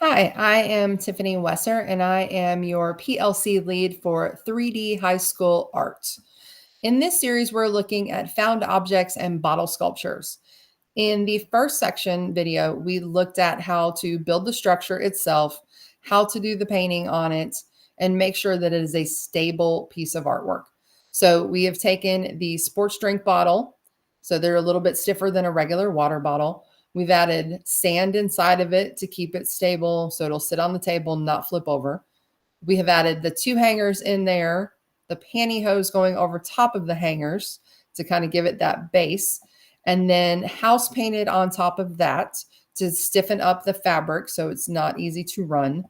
Hi, I am Tiffany Wesser, and I am your PLC lead for 3D High School Art. In this series, we're looking at found objects and bottle sculptures. In the first section video, we looked at how to build the structure itself, how to do the painting on it, and make sure that it is a stable piece of artwork. So we have taken the sports drink bottle, so they're a little bit stiffer than a regular water bottle. We've added sand inside of it to keep it stable so it'll sit on the table and not flip over. We have added the two hangers in there, the pantyhose going over top of the hangers to kind of give it that base, and then house painted on top of that to stiffen up the fabric so it's not easy to run.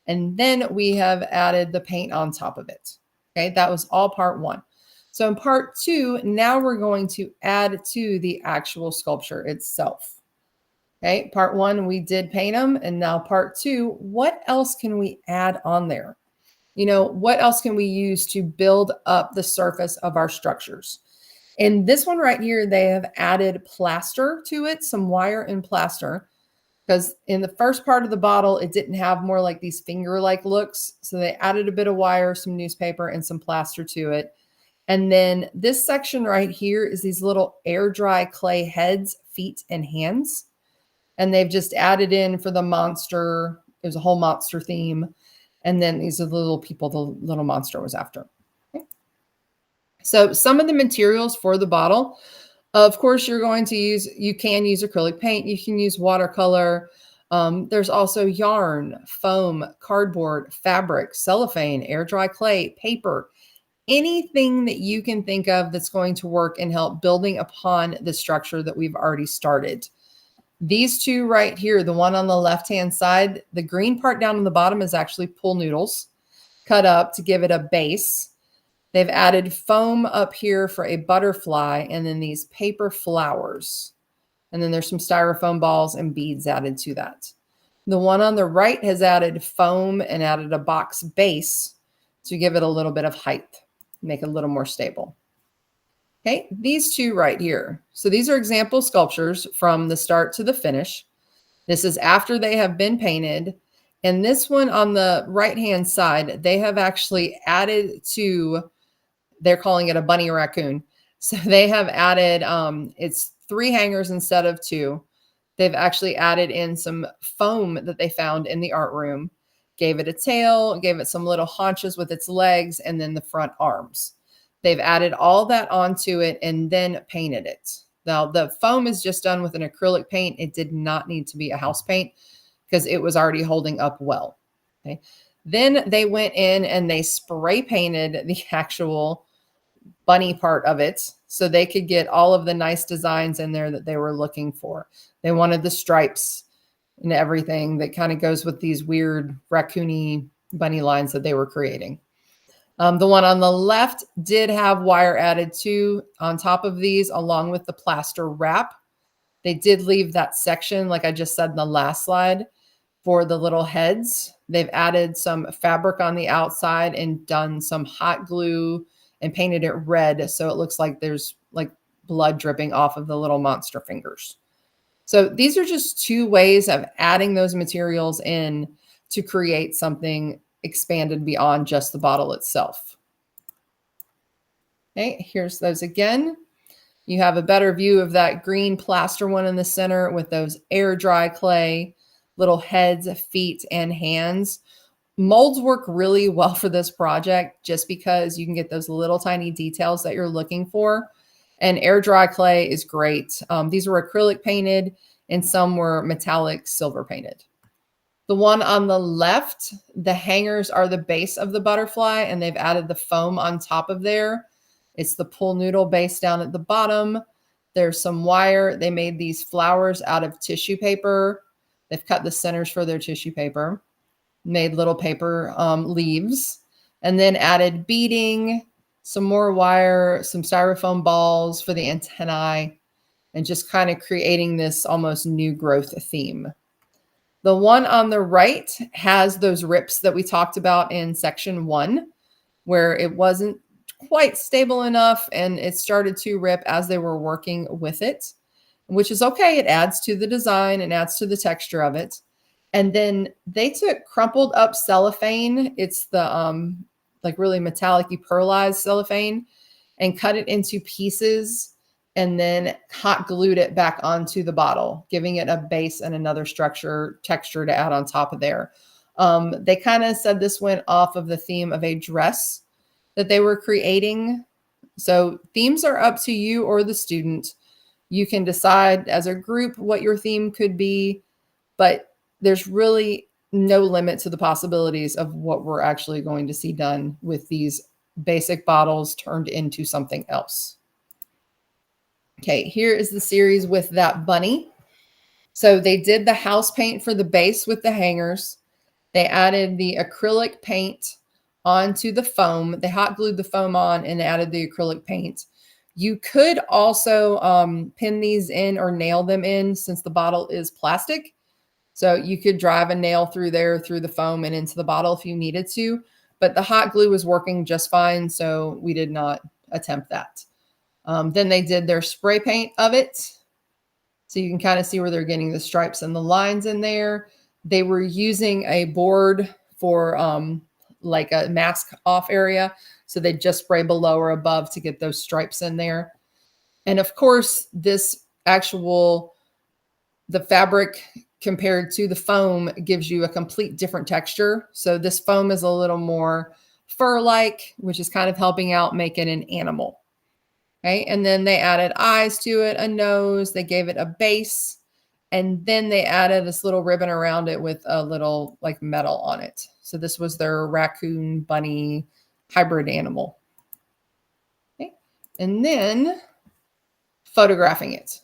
And then we have added the paint on top of it. Okay, that was all part one. So in part two, now we're going to add to the actual sculpture itself. Okay, part one, we did paint them. And now part two, what else can we add on there? What else can we use to build up the surface of our structures? In this one right here, they have added plaster to it, some wire and plaster, because in the first part of the bottle, it didn't have more like these finger-like looks. So they added a bit of wire, some newspaper, and some plaster to it. And then this section right here is these little air dry clay heads, feet, and hands. And they've just added in for the monster. There's a whole monster theme. And then these are the little people the little monster was after. Okay. So some of the materials for the bottle, of course, you can use acrylic paint. You can use watercolor. There's also yarn, foam, cardboard, fabric, cellophane, air dry clay, paper, anything that you can think of that's going to work and help building upon the structure that we've already started. These two right here, the one on the left-hand side, the green part down on the bottom is actually pool noodles cut up to give it a base. They've added foam up here for a butterfly and then these paper flowers. And then there's some styrofoam balls and beads added to that. The one on the right has added foam and added a box base to give it a little bit of height, make it a little more stable. Okay, these two right here. So these are example sculptures from the start to the finish. This is after they have been painted. And this one on the right-hand side, they have actually added to, they're calling it a bunny raccoon. So they have added, it's 3 hangers instead of 2. They've actually added in some foam that they found in the art room, gave it a tail, gave it some little haunches with its legs, and then the front arms. They've added all that onto it and then painted it. Now, the foam is just done with an acrylic paint. It did not need to be a house paint because it was already holding up well. Okay. Then they went in and they spray painted the actual bunny part of it so they could get all of the nice designs in there that they were looking for. They wanted the stripes and everything that kind of goes with these weird raccoony bunny lines that they were creating. The one on the left did have wire added to on top of these along with the plaster wrap. They did leave that section, like I just said in the last slide, for the little heads. They've added some fabric on the outside and done some hot glue and painted it red so it looks like there's like blood dripping off of the little monster fingers. So these are just 2 ways of adding those materials in to create something expanded beyond just the bottle itself. Okay, here's those again. You have a better view of that green plaster one in the center with those air dry clay, little heads, feet, and hands. Molds work really well for this project just because you can get those little tiny details that you're looking for. And air dry clay is great. These were acrylic painted and some were metallic silver painted. The one on the left, the hangers are the base of the butterfly and they've added the foam on top of there. It's the pool noodle base down at the bottom. There's some wire. They made these flowers out of tissue paper. They've cut the centers for their tissue paper, made little paper leaves, and then added beading, some more wire, some styrofoam balls for the antennae, and just kind of creating this almost new growth theme. The one on the right has those rips that we talked about in section 1, where it wasn't quite stable enough and it started to rip as they were working with it, which is okay. It adds to the design and adds to the texture of it. And then they took crumpled up cellophane. It's the like really metallic pearlized cellophane and cut it into pieces and then hot glued it back onto the bottle, giving it a base and another structure texture to add on top of there. They kind of said this went off of the theme of a dress that they were creating. So themes are up to you or the student. You can decide as a group what your theme could be, but there's really no limit to the possibilities of what we're actually going to see done with these basic bottles turned into something else. Okay, here is the series with that bunny. So they did the house paint for the base with the hangers. They added the acrylic paint onto the foam. They hot glued the foam on and added the acrylic paint. You could also pin these in or nail them in since the bottle is plastic. So you could drive a nail through there, through the foam and into the bottle if you needed to. But the hot glue was working just fine, so we did not attempt that. Then they did their spray paint of it. So you can kind of see where they're getting the stripes and the lines in there. They were using a board for like a mask off area. So they just spray below or above to get those stripes in there. And of course, this actual, the fabric compared to the foam gives you a complete different texture. So this foam is a little more fur-like, which is kind of helping out make it an animal. Okay, and then they added eyes to it, a nose, they gave it a base, and then they added this little ribbon around it with a little like metal on it. So this was their raccoon bunny hybrid animal. Okay, and then photographing it.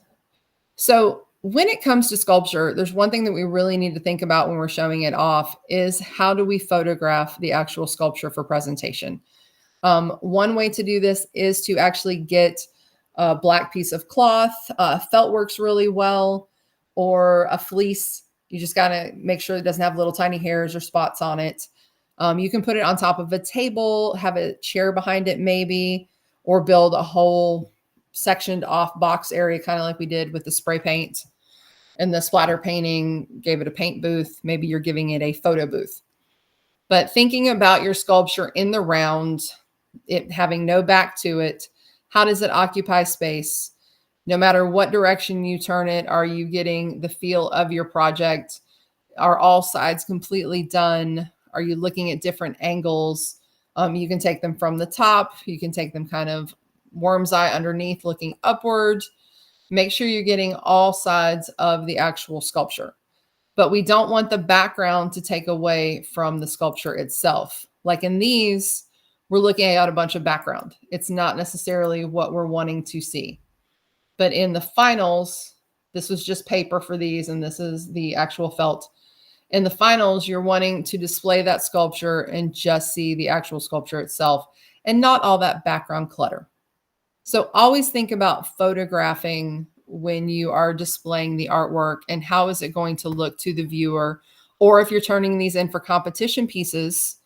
So when it comes to sculpture, there's one thing that we really need to think about when we're showing it off is how do we photograph the actual sculpture for presentation? One way to do this is to actually get a black piece of cloth. Felt works really well, or a fleece. You just got to make sure it doesn't have little tiny hairs or spots on it. You can put it on top of a table, have a chair behind it maybe, or build a whole sectioned off box area, kind of like we did with the spray paint and the splatter painting, gave it a paint booth. Maybe you're giving it a photo booth. But thinking about your sculpture in the round, it having no back to it, how does it occupy space? No matter what direction you turn it, are you getting the feel of your project? Are all sides completely done? Are you looking at different angles? You can take them from the top. You can take them kind of worm's eye underneath, looking upward. Make sure you're getting all sides of the actual sculpture. But we don't want the background to take away from the sculpture itself. Like in these, we're looking at a bunch of background. It's not necessarily what we're wanting to see. But in the finals, this was just paper for these, and this is the actual felt. In the finals, you're wanting to display that sculpture and just see the actual sculpture itself and not all that background clutter. So always think about photographing when you are displaying the artwork and how is it going to look to the viewer, or if you're turning these in for competition pieces,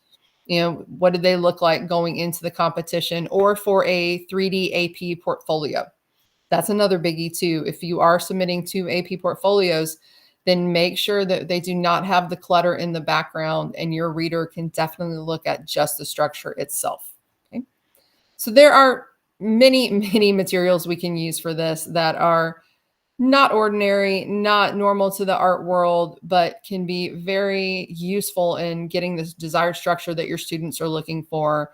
what did they look like going into the competition, or for a 3D AP portfolio? That's another biggie too. If you are submitting to AP portfolios, then make sure that they do not have the clutter in the background and your reader can definitely look at just the structure itself. Okay. So there are many, many materials we can use for this that are not ordinary, not normal to the art world, but can be very useful in getting this desired structure that your students are looking for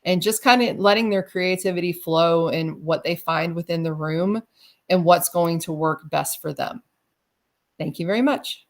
and just kind of letting their creativity flow in what they find within the room and what's going to work best for them. Thank you very much.